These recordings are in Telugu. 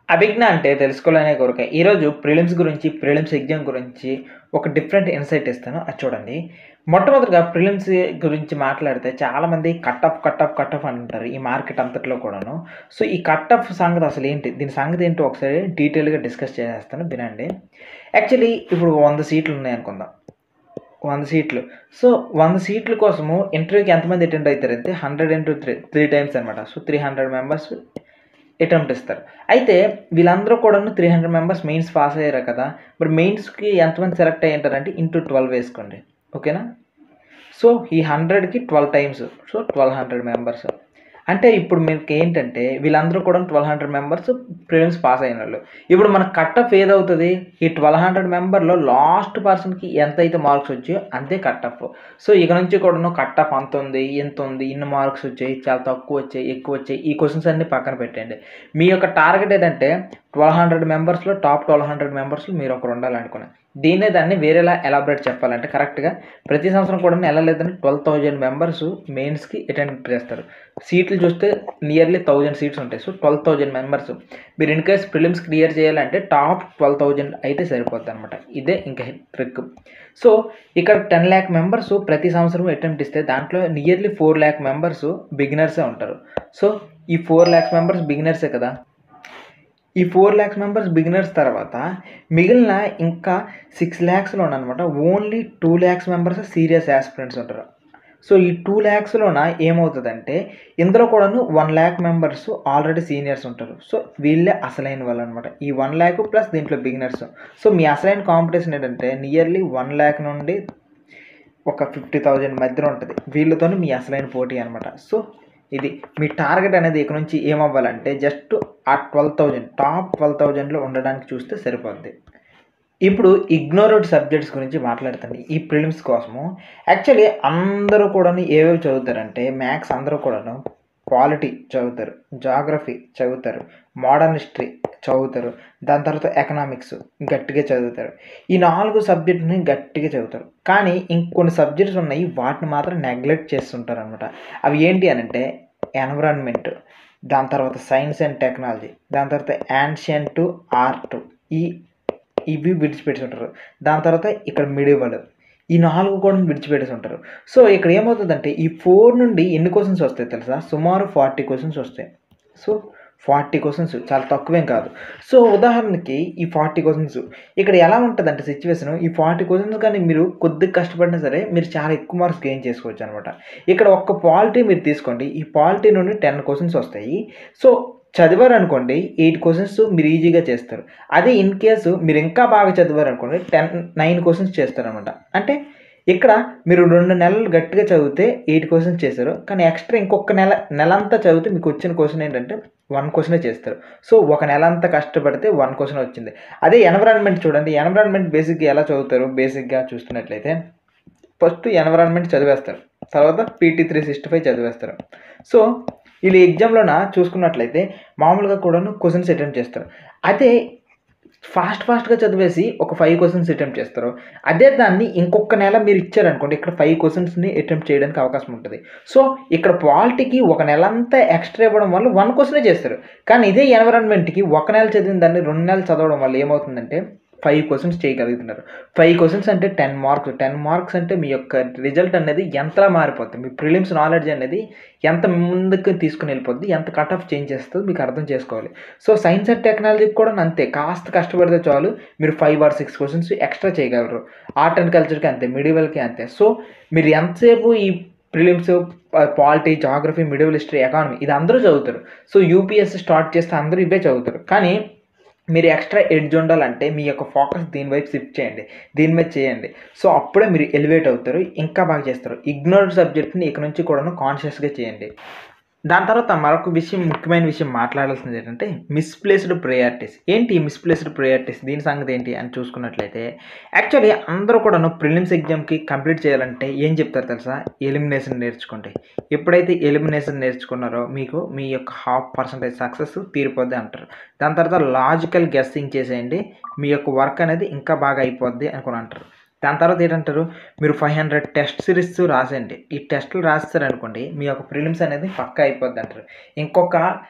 అభిజ్ఞ అంటే తెలుసుకోవాలనే కోరిక. ఈరోజు ప్రిలిమ్స్ ఎగ్జామ్ గురించి ఒక డిఫరెంట్ ఇన్సైట్ ఇస్తాను. అది చూడండి. మొట్టమొదటిగా ప్రిలిమ్స్ గురించి మాట్లాడితే చాలామంది కట్ ఆఫ్ అంటారు. ఈ మార్కెట్ అంతట్లో కూడాను. సో, ఈ కట్ ఆఫ్ సంగతి అసలేంటి? దీని సంగతి ఏంటో ఒకసారి డీటెయిల్‌గా డిస్కస్ చేసేస్తాను వినండి. యాక్చువల్లీ ఇప్పుడు 100 సీట్లు ఉన్నాయనుకుందాం. 100 సీట్లు. సో, 100 సీట్ల కోసము ఇంటర్వ్యూకి ఎంతమంది అటెండ్ అయితారంటే 100 ఇంటూ 3 టైమ్స్ అనమాట. సో, 300 మెంబర్స్ అటెంప్ట్ ఇస్తారు. అయితే వీళ్ళందరూ కూడాను 300 మెంబర్స్ మెయిన్స్ పాస్ అయ్యారు కదా! మరి మెయిన్స్‌కి ఎంతమంది సెలెక్ట్ అయ్యుంటారంటే ఇంటూ 12 వేసుకోండి. ఓకేనా? సో, ఈ 100కి 12 టైమ్స్. So, 1200 members. అంటే ఇప్పుడు మీకేంటంటే వీళ్ళందరూ కూడా 1200 మెంబర్స్ ప్రిలిమ్స్ పాస్ అయినోళ్ళు. ఇప్పుడు మన కట్ ఆఫ్ ఏదవుతది? ఈ 1200 మెంబర్‌లో లాస్ట్ పర్సన్‌కి ఎంతైతే మార్క్స్ వచ్చాయో అంతే కట్ ఆఫ్. సో, ఇక నుంచి కూడాను కట్ ఆఫ్ అంతుంది, ఇంతుంది, ఇన్ని మార్క్స్ వచ్చాయి, చాలా తక్కువొచ్చాయి, ఎక్కువొచ్చాయి. ఈ క్వెషన్స్ అన్నీ పక్కన పెట్టండి. మీ యొక్క టార్గెట్ ఏదంటే 1200 మెంబర్స్‌లో టాప్ 1200 మెంబర్స్‌లో మీరొకరు ఉండాలనుకున్నా. దాన్ని వేరేలా ఎలాబరేట్ చెప్పాలంటే కరెక్ట్‌గా ప్రతి సంవత్సరం కూడా ఎలా లేదని 12,000 మెంబర్స్ మెయిన్స్‌కి అటెండ్ చేస్తారు. సీట్లు చూస్తే నియర్లీ 1000 సీట్స్ ఉంటాయి. So, 12,000 members. మీరు ఇన్ కేస్ ప్రిలిమ్స్ క్లియర్ చేయాలంటే టాప్ 12,000 అయితే సరిపోద్దనమాట. ఇదే ఇంక ట్రిక్. సో, ఇక్కడ 10,00,000 మెంబర్స్ ప్రతి సంవత్సరం అటెంప్ట్ ఇస్తే దాంట్లో నియర్లీ 4,00,000 మెంబర్స్ బిగినర్సే ఉంటారు. సో, ఈ 4,00,000 మెంబర్స్ బిగినర్సే కదా! ఈ 4,00,000 మెంబర్స్ బిగినర్స్ తర్వాత మిగిలిన ఇంకా 6,00,000లోననమాట ఓన్లీ 2,00,000 మెంబర్స్ సీరియస్ యాస్పిరెంట్స్ ఉంటారు. సో, ఈ 2,00,000లోన ఏమవుతదంటే ఇందులో కూడాను 1,00,000 మెంబర్స్ ఆల్రెడీ సీనియర్స్ ఉంటారు. సో, వీళ్ళే అసలైన వాళ్ళనమాట. ఈ 1,00,000 ప్లస్ దీంట్లో బిగినర్స్. సో, మీ అసలైన కాంపిటీషన్ ఏంటంటే నియర్లీ 1,00,000 నుండి ఒక 50,000 మధ్యలో ఉంటది. వీళ్ళతోని మీ అసలైన పోటీ అనమాట. సో, ఇది మీ టార్గెట్ అనేది ఇక నుంచి ఏమవ్వాలంటే జస్ట్ ఆ 12,000 టాప్ 12,000లో ఉండడానికి చూస్తే సరిపోద్ది. ఇప్పుడు ఇగ్నోర్డ్ సబ్జెక్ట్స్ గురించి మాట్లాడుతండి ఈ ప్రిలిమ్స్ కోసము. యాక్చువల్లీ అందరూ కూడాను ఏవేవి చదువుతారంటే మ్యాథ్స్ అందరూ కూడాను పాలిటీ చదువుతారు, జాగ్రఫీ చదువుతారు, మోడర్న్ హిస్టరీ చదువుతారు, దాని తర్వాత ఎకనామిక్స్ గట్టిగా చదువుతారు. ఈ 4 సబ్జెక్ట్‌ని గట్టిగా చదువుతారు. కానీ ఇంకొన్ని సబ్జెక్ట్స్ ఉన్నాయి వాటిని మాత్రం నెగ్లెక్ట్ చేస్తుంటారనమాట. అవి ఏంటి అనంటే ఎన్విరాన్మెంట్, దాని తర్వాత సైన్స్ అండ్ టెక్నాలజీ, దాని తర్వాత యాన్షియంట్ ఆర్ట్ ఇవి విడిచిపెట్టేసి ఉంటారు. దాని తర్వాత ఇక్కడ మిడివల్ ఈ 4 కూడా విడిచిపెట్టేసి ఉంటారు. సో, ఇక్కడ ఏమవుతదంటే ఈ 4 నుండి ఎన్ని క్వెషన్స్ వస్తాయి తెలుసా? సుమారు 40 క్వెషన్స్ వస్తాయి. సో, 40 క్వెషన్స్ చాలా తక్కువేం కాదు. సో, ఉదాహరణకి ఈ 40 క్వెషన్స్ ఇక్కడ ఎలా ఉంటదంటే సిట్యుయేషను ఈ 40 క్వెషన్స్ గాని మీరు కొద్దిగా కష్టపడినా సరే మీరు చాలా ఎక్కువ మార్క్స్ గెయిన్ చేసుకోవచ్చనమాట. ఇక్కడ ఒక్క పాలిటీ మీరు తీసుకోండి. ఈ పాలిటీ నుండి 10 క్వెషన్స్ వస్తాయి. సో, చదివారనుకోండి 8 క్వెషన్స్ మీరు ఈజీగా చేస్తారు. అదే ఇన్ కేసు మీరు ఇంకా బాగా చదివారనుకోండి 9 క్వెషన్స్ చేస్తారనమాట. అంటే ఇక్కడ మీరు 2 నెలలు గట్టిగా చదివితే 8 క్వెషన్స్ చేశారు. కానీ ఎక్స్‌ట్రా ఇంకొక నెలంతా చదివితే మీకు వచ్చిన క్వెషన్ ఏంటంటే 1 క్వెషనే చేస్తారు. సో, ఒక నెలంతా కష్టపడితే 1 క్వెషన్ వచ్చింది. అదే ఎన్విరాన్మెంట్ చూడండి. ఎన్విరాన్మెంట్ బేసిక్‌గా ఎలా చదువుతారు? బేసిక్‌గా చూస్తున్నట్లయితే ఫస్ట్ ఎన్విరాన్మెంట్ చదివేస్తారు. తర్వాత పీటీ 365 చదివేస్తారు. సో, వీళ్ళు ఎగ్జామ్‌లోన చూసుకున్నట్లయితే మామూలుగా కూడాను క్వెషన్స్ అటెంప్ట్ చేస్తారు. అదే ఫాస్ట్‌గా చదివేసి ఒక 5 క్వెషన్స్ అటెంప్ట్ చేస్తారు. అదే దాన్ని ఇంకొక నెల మీరు ఇచ్చారనుకోండి ఇక్కడ 5 క్వెషన్స్‌ని అటెంప్ట్ చేయడానికి అవకాశం ఉంటది. సో, ఇక్కడ పాలిటీకి ఒక నెలంతా ఎక్స్‌ట్రా ఇవ్వడం వల్ల 1 క్వెషనే చేస్తారు. కానీ ఇదే ఎన్విరాన్మెంట్‌కి ఒక నెల చదివిన దాన్ని 2 నెలలు చదవడం వల్ల ఏమవుతుందంటే 5 క్వెషన్స్ చేయగలుగుతున్నారు. 5 క్వెషన్స్ అంటే 10 మార్క్స్. 10 మార్క్స్ అంటే మీ యొక్క రిజల్ట్ అనేది ఎంతలా మారిపోద్ది. మీ ప్రిలిమ్స్ నాలెడ్జ్ అనేది ఎంత ముందుకు తీసుకొని వెళ్ళిపోద్ది. ఎంత కట్ ఆఫ్ చేంజ్ చేస్తదో మీకు అర్థం చేసుకోవాలి. సో, సైన్స్ అండ్ టెక్నాలజీకి కూడా అంతే. కాస్త కష్టపడితే చాలు మీరు 5 ఆర్ 6 క్వెషన్స్ ఎక్స్‌ట్రా చేయగలరు. ఆర్ట్ అండ్ కల్చర్‌కి అంతే. మిడివల్‌కి అంతే. సో, మీరు ఎంతసేపు ఈ prelims polity, geography, medieval history, economy ఇది అందరూ చదువుతారు. సో, యూపీఎస్సీ స్టార్ట్ చేస్తే అందరూ ఇవే చదువుతారు. కానీ మీరు ఎక్స్‌ట్రా ఎడ్జ్ ఉండాలంటే మీ యొక్క ఫోకస్ దీని వైపు షిఫ్ట్ చేయండి. దీని మీద చేయండి. సో, అప్పుడే మీరు ఎలివేట్ అవుతారు. ఇంకా బాగా చేస్తారు. ఇగ్నోర్డ్ సబ్జెక్ట్‌ని ఇక నుంచి కూడాను కాన్షియస్‌గా చేయండి. దాని తర్వాత మరొక ముఖ్యమైన విషయం మాట్లాడాల్సింది ఏంటంటే మిస్‌ప్లేస్డ్ ప్రయారిటీస్. ఏంటి ఈ మిస్‌ప్లేస్డ్ ప్రయారిటీస్? దీని సంగతి ఏంటి అని చూసుకున్నట్లయితే యాక్చువల్లీ అందరూ కూడాను ప్రిలిమ్స్ ఎగ్జామ్‌కి కంప్లీట్ చేయాలంటే ఏం చెప్తారు తెలుసా? ఎలిమినేషన్ నేర్చుకోండి. ఎప్పుడైతే ఎలిమినేషన్ నేర్చుకున్నారో మీకు మీ యొక్క 0.5% సక్సెస్ తీరిపోద్ది అంటారు. దాని తర్వాత లాజికల్ గెస్సింగ్ చేసేయండి. మీ యొక్క వర్క్ అనేది ఇంకా బాగా అయిపోద్ది అనుకుని అంటారు. దాని తర్వాత ఏంటంటారు మీరు 500 టెస్ట్ సిరీస్ రాసేయండి. ఈ టెస్టులు రాసేసారనుకోండి మీ యొక్క ప్రిలిమ్స్ అనేది పక్కా అయిపోద్ది అంటారు. ఇంకొక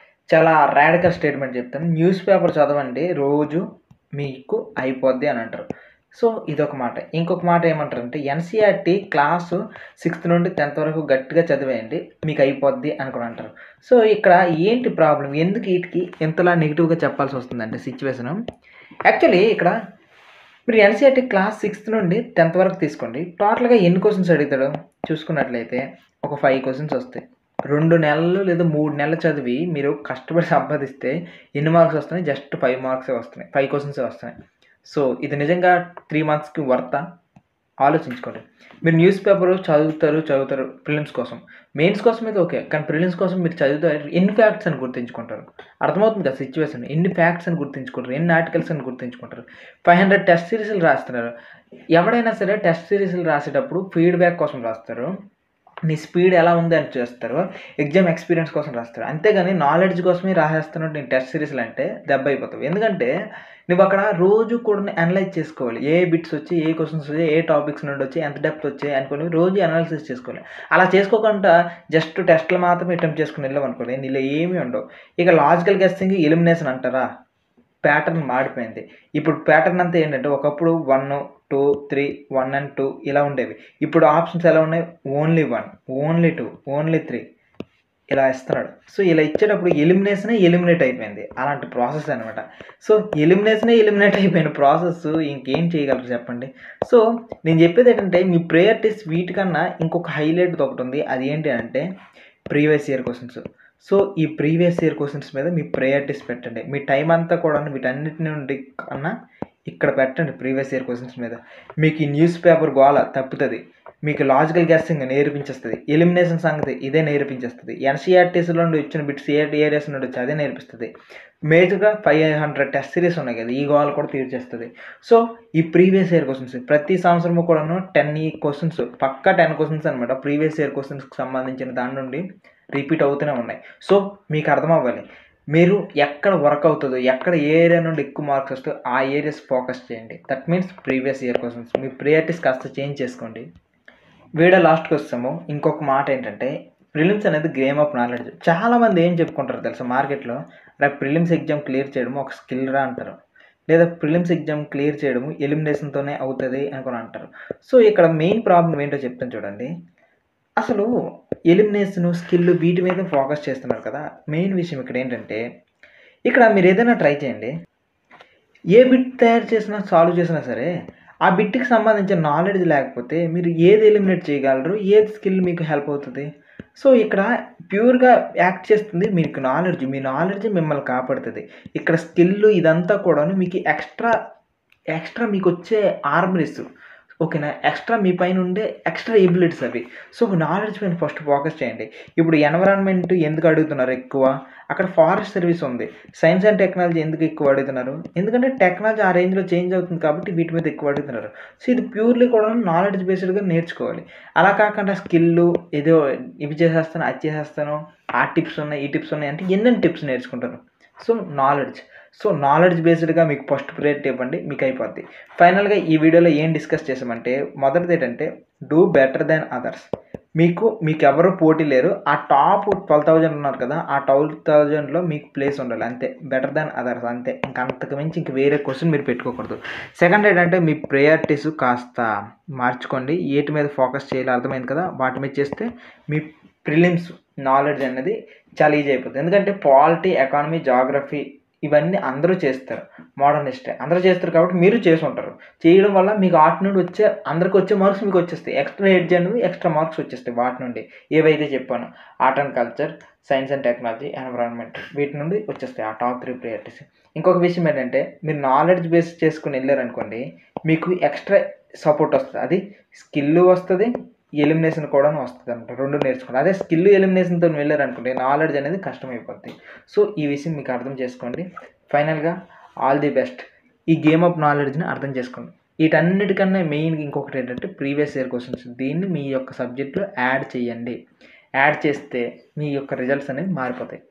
చాలా రాడికల్ స్టేట్మెంట్ చెప్తాను. న్యూస్ పేపర్ చదవండి రోజు మీకు అయిపోద్ది అని అంటారు. సో ఇదొక మాట. ఇంకొక మాట ఏమంటారంటే ఎన్సీఆర్టీ క్లాసు 6th నుండి 10th వరకు గట్టిగా చదివేయండి మీకు అయిపోద్ది అని కూడా అంటారు. సో ఇక్కడ ఏంటి ప్రాబ్లం? ఎందుకు వీటికి ఇంతలా నెగిటివ్గా చెప్పాల్సి వస్తుందంటే సిచ్యువేషను యాక్చువల్లీ ఇక్కడ మీరు ఎన్సీఆర్టీ క్లాస్ 6th నుండి 10th వరకు తీసుకోండి. టోటల్గా ఎన్ని క్వశ్చన్స్ అడుగుతాడు చూసుకున్నట్లయితే ఒక 5 క్వశ్చన్స్ వస్తాయి. 2 నెలలు లేదా 3 నెలలు చదివి మీరు కష్టపడి సంపాదిస్తే ఎన్ని మార్క్స్ వస్తున్నాయి? జస్ట్ 5 మార్క్సే వస్తున్నాయి. 5 క్వశ్చన్సే వస్తున్నాయి. సో ఇది నిజంగా 3 మంత్స్కి వర్తా? ఆలోచించుకోండి. మీరు న్యూస్ పేపర్ చదువుతారు ప్రిలిమ్స్ కోసం. మెయిన్స్ కోసం అయితే ఓకే. కానీ ప్రిలిమ్స్ కోసం మీరు చదువుతారు ఎన్ని ఫ్యాక్ట్స్ అని గుర్తుంచుకుంటారు. అర్థమవుతుంది కదా సిచ్యువేషన్. ఎన్ని ఫ్యాక్ట్స్ అని గుర్తుంచుకుంటారు, ఎన్ని ఆర్టికల్స్ అని గుర్తుంచుకుంటారు. 500 టెస్ట్ సిరీస్లు రాస్తున్నారు. ఎవడైనా సరే టెస్ట్ సిరీస్లు రాసేటప్పుడు ఫీడ్బ్యాక్ కోసం రాస్తారు. నీ స్పీడ్ ఎలా ఉంది అని చేస్తారు. ఎగ్జామ్ ఎక్స్పీరియన్స్ కోసం రాస్తారు. అంతేగాని నాలెడ్జ్ కోసమే రాసేస్తున్నట్టు నేను టెస్ట్ సిరీస్లు అంటే దెబ్బ అయిపోతావు. ఎందుకంటే నువ్వు అక్కడ రోజు కూడా అనలైజ్ చేసుకోవాలి. ఏ బిట్స్ వచ్చి, ఏ క్వశ్చన్స్ వచ్చి, ఏ టాపిక్స్ నుండి వచ్చి, ఎంత డెప్త్ వచ్చాయి అనుకోని రోజు అనాలిసిస్ చేసుకోవాలి. అలా చేసుకోకుండా జస్ట్ టెస్ట్లు మాత్రమే అటెంప్ట్ చేసుకుని వెళ్ళాం అనుకోండి నీలో ఏమీ ఉండవు. ఇక లాజికల్ గెస్సింగ్ ఎలిమినేషన్ అంటారా? ప్యాటర్న్ మాడిపోయింది. ఇప్పుడు ప్యాటర్న్ అంతా ఏంటంటే ఒకప్పుడు 1, 2, 3, 1 and 2 ఇలా ఉండేవి. ఇప్పుడు ఆప్షన్స్ ఎలా ఉన్నాయి? ఓన్లీ 1, ఓన్లీ 2, ఓన్లీ 3 ఇలా ఇస్తున్నాడు. సో ఇలా ఇచ్చేటప్పుడు ఎలిమినేట్ అయిపోయింది. అలాంటి ప్రాసెస్ అనమాట. సో ఎలిమినేట్ అయిపోయిన ప్రాసెస్ ఇంకేం చేయగలరు చెప్పండి. సో నేను చెప్పేది ఏంటంటే మీ ప్రయారిటీస్ వీటికన్నా ఇంకొక హైలైట్ ఒకటి ఉంది. అది ఏంటి అంటే ప్రీవియస్ ఇయర్ క్వశ్చన్స్. సో ఈ ప్రీవియస్ ఇయర్ క్వశ్చన్స్ మీద మీ ప్రయారిటీస్ పెట్టండి. మీ టైం అంతా కూడా వీటన్నిటి నుండి కన్నా ఇక్కడ పెట్టండి ప్రీవియస్ ఇయర్ క్వశ్చన్స్ మీద. మీకు ఈ న్యూస్ పేపర్ గోల తప్పుతుంది. మీకు లాజికల్ గెస్సింగ్ నేర్పించేస్తుంది. ఎలిమినేషన్ సంగతి ఇదే నేర్పించేస్తుంది. ఎన్సీఆర్టీసీలో నుండి ఇచ్చిన బిట్స్ ఏ ఏరియాస్ నుండి వచ్చి అదే నేర్పిస్తుంది. మేజర్గా 500 టెస్ట్ సిరీస్ ఉన్నాయి కదా, ఈ గోల్ కూడా తీర్చేస్తుంది. సో ఈ ప్రీవియస్ ఇయర్ క్వశ్చన్స్ ప్రతి సంవత్సరము కూడాను 10 క్వశ్చన్స్ పక్కా 10 క్వశ్చన్స్ అనమాట ప్రీవియస్ ఇయర్ క్వశ్చన్స్కి సంబంధించిన దాని నుండి రిపీట్ అవుతూనే ఉన్నాయి. సో మీకు అర్థం అవ్వాలి మీరు ఎక్కడ వర్క్ అవుతుందో, ఎక్కడ ఏ ఏరియా నుండి ఎక్కువ మార్క్స్ వస్తుందో ఆ ఏరియాస్ ఫోకస్ చేయండి. That means previous year questions. Me priorities కాస్త చేంజ్ చేసుకోండి. వీడియో లాస్ట్కి వస్తాము. ఇంకొక మాట ఏంటంటే ప్రిలిమ్స్ అనేది గేమ్ ఆఫ్ నాలెడ్జ్. చాలామంది ఏం చెప్పుకుంటారు తెలుసా మార్కెట్లో, రేపు ప్రిలిమ్స్ ఎగ్జామ్ క్లియర్ చేయడం ఒక స్కిల్ రా అంటారు. లేదా ప్రిలిమ్స్ ఎగ్జామ్ క్లియర్ చేయడము ఎలిమినేషన్తోనే అవుతుంది అనుకుని అంటారు. సో ఇక్కడ మెయిన్ ప్రాబ్లం ఏంటో చెప్తాను చూడండి. అసలు ఎలిమినేషన్ స్కిల్ వీటి మీద ఫోకస్ చేస్తున్నారు కదా. మెయిన్ విషయం ఇక్కడ ఏంటంటే ఇక్కడ మీరు ఏదైనా ట్రై చేయండి. ఏ బిట్ తయారు చేసినా సాల్వ్ చేసినా సరే ఆ బిట్కి సంబంధించిన నాలెడ్జ్ లేకపోతే మీరు ఏది ఎలిమినేట్ చేయగలరు, ఏది స్కిల్ మీకు హెల్ప్ అవుతుంది. సో ఇక్కడ ప్యూర్గా యాక్ట్ చేస్తుంది మీకు నాలెడ్జ్. మీ నాలెడ్జ్ మిమ్మల్ని కాపాడుతుంది. ఇక్కడ స్కిల్ ఇదంతా కూడా మీకు ఎక్స్ట్రా మీకు వచ్చే ఆర్మరీస్ ఓకేనా, ఎక్స్ట్రా మీ పైన ఉండే ఎక్స్ట్రా ఎబిలిటీస్ అవి. సో నాలెడ్జ్ పైన ఫస్ట్ ఫోకస్ చేయండి. ఇప్పుడు ఎన్విరాన్మెంట్ ఎందుకు అడుగుతున్నారు ఎక్కువ? అక్కడ ఫారెస్ట్ సర్వీస్ ఉంది. సైన్స్ అండ్ టెక్నాలజీ ఎందుకు ఎక్కువ అడుగుతున్నారు? ఎందుకంటే టెక్నాలజీ ఆ రేంజ్లో చేంజ్ అవుతుంది కాబట్టి వీటి మీద ఎక్కువ అడుగుతున్నారు. సో ఇది ప్యూర్లీ కూడా నాలెడ్జ్ బేస్డ్గా నేర్చుకోవాలి. అలా కాకుండా స్కిల్ ఏదో ఇవి చేసేస్తాను, అది చేసేస్తాను, ఆ టిప్స్ ఉన్నాయి, ఈ టిప్స్ ఉన్నాయి అంటే ఎన్నెన్ని టిప్స్ నేర్చుకుంటారు. సో నాలెడ్జ్ బేస్డ్గా మీకు ఫస్ట్ ప్రియారిటీ ఇవ్వండి, మీకు అయిపోద్ది. ఫైనల్గా ఈ వీడియోలో ఏం డిస్కస్ చేసామంటే మొదటిది ఏంటంటే డూ బెటర్ దాన్ అదర్స్. మీకు ఎవరు పోటీ లేరు. ఆ టాప్ 12,000 ఉన్నారు కదా, ఆ 12,000లో మీకు ప్లేస్ ఉండాలి అంతే. బెటర్ దాన్ అదర్స్ అంతే. ఇంకా అంతకు మించి ఇంక వేరే క్వశ్చన్ మీరు పెట్టుకోకూడదు. సెకండ్ ఏంటంటే మీ ప్రయారిటీస్ కాస్త మార్చుకోండి. ఏటి మీద ఫోకస్ చేయాలో అర్థమైంది కదా, వాటి మీద చేస్తే మీ ప్రిలిమ్స్ నాలెడ్జ్ అనేది చాలా ఈజీ అయిపోతుంది. ఎందుకంటే పాలిటీ, ఎకానమీ, జాగ్రఫీ ఇవన్నీ అందరూ చేస్తారు. మోడర్న్ హిస్టరీ అందరూ చేస్తారు కాబట్టి మీరు చేసి ఉంటారు. చేయడం వల్ల మీకు వాటి నుండి అందరికి వచ్చే మార్క్స్ మీకు వచ్చేస్తాయి. ఎక్స్ట్రా ఎడ్జ్ అనేవి ఎక్స్ట్రా మార్క్స్ వచ్చేస్తాయి వాటి నుండి. ఏవైతే చెప్పాను art and culture, science and technology, environment వీటి నుండి వచ్చేస్తాయి ఆ టాప్ 3 ప్రయారిటీస్. ఇంకొక విషయం ఏంటంటే మీరు నాలెడ్జ్ బేస్ చేసుకుని వెళ్ళారనుకోండి మీకు ఎక్స్ట్రా సపోర్ట్ వస్తుంది. అది స్కిల్ వస్తుంది, ఎలిమినేషన్ కూడా వస్తుంది అనమాట. 2 నేర్చుకోండి. అదే స్కిల్ ఎలిమినేషన్తో వెళ్ళారనుకోండి నాలెడ్జ్ అనేది కష్టమైపోద్ది. సో ఈ విషయం మీకు అర్థం చేసుకోండి. ఫైనల్గా ఆల్ ది బెస్ట్. ఈ గేమ్ ఆఫ్ నాలెడ్జ్ని అర్థం చేసుకోండి. వీటన్నిటికన్నా మెయిన్గా ఇంకొకటి ఏంటంటే ప్రీవియస్ ఇయర్ క్వశ్చన్స్. దీన్ని మీ యొక్క సబ్జెక్ట్లో యాడ్ చేయండి. యాడ్ చేస్తే మీ యొక్క రిజల్ట్స్ అనేవి మారిపోతాయి.